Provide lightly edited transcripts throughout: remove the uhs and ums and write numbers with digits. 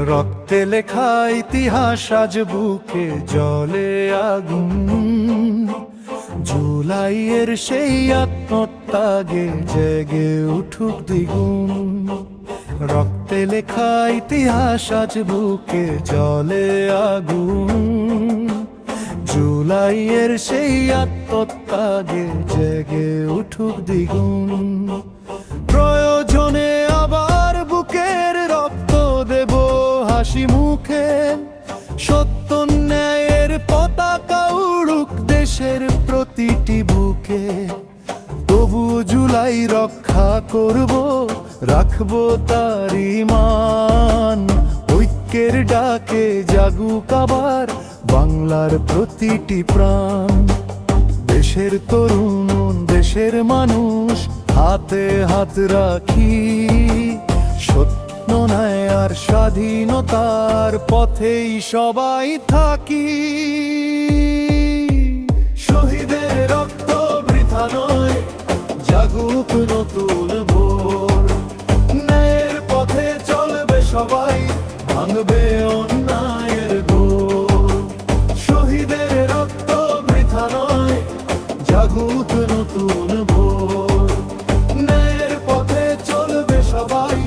রক্তে লেখা ইতিহাস আজ বুকে জলে আগুন। জুলাইয়ের সেই আত্মত্যাগে জেগে উঠুক দ্বিগুণ। রক্তে লেখা ইতিহাস আজ বুকে জলে আগুন। জুলাইয়ের সেই আত্মত্যাগে জেগে উঠুক দ্বিগুণ। প্রয়োজনে আবার বুকের রক্ত দেব হাসি মুখে। সত্য ন্যায়ের পতাকা উড়ুক দেশের প্রতিটি বুকে। তবু জুলাই রক্ষা করব, রাখবো তার ঈমান। ঐক্যের ডাকে জাগুক আবার বাংলার প্রতিটি প্রাণ। দেশের তরুণ, দেশের মানুষ হাতে হাত রাখি। সত্য ন্যায় আর স্বাধীনতার পথেই সবাই থাকি। শহীদের রক্ত বৃথা নয়, জাগুক নতুন ভোর। ন্যায়ের পথে চলবে সবাই, ভাঙবে অন্যায়ের ঘোর। শহীদের রক্ত বৃথা নয়, জাগুক নতুন ভোর। ন্যায়ের পথে চলবে সবাই,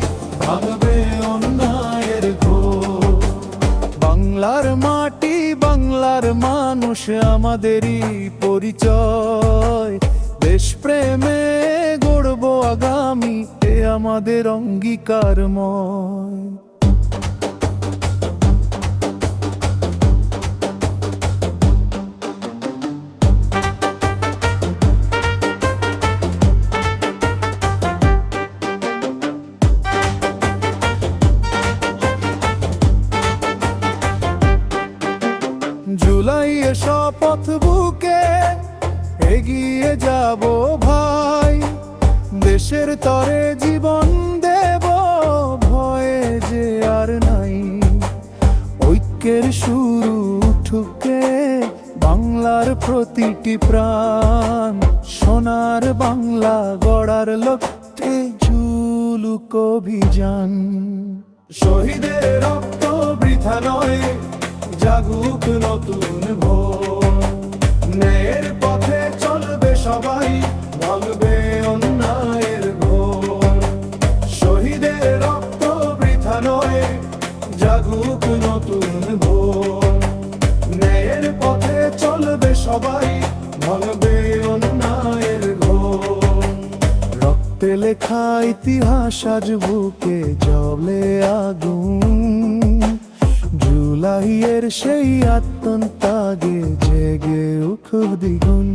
ভাঙবে অন্যায়ের ঘোর। বাংলার মাটি, বাংলার মানুষ আমাদেরই পরিচয়। দেশপ্রেমে গড়ব আগামী, এ আমাদের অঙ্গীকারময়। জুলাইয়ে শপথ বুকে এগিয়ে যাব ভাই। দেশের তরে জীবন দেব, ভয়ে যে আর নাই। ঐক্যের শুরু ঠুকে বাংলার প্রতিটি প্রাণ। সোনার বাংলা গড়ার লক্ষ্যে জুলুক অভিযান। শহীদের রক্ত বৃথা নয়, জাগুক নতুন ভোর। ন্যায়ের পথে চলবে সবাই, ভাঙবে অন্যায়ের ঘোর। শহীদের রক্ত বৃথা নয়, জাগুক নতুন ভোর। ন্যায়ের পথে চলবে সবাই, ভাঙবে অন্যায়ের ঘোর। রক্তে লেখা ইতিহাস আজ বুকে জ্বলে আগুন। জুলাইয়ের সেই আত্মত্যাগে জেগে উঠুক দ্বিগুণ।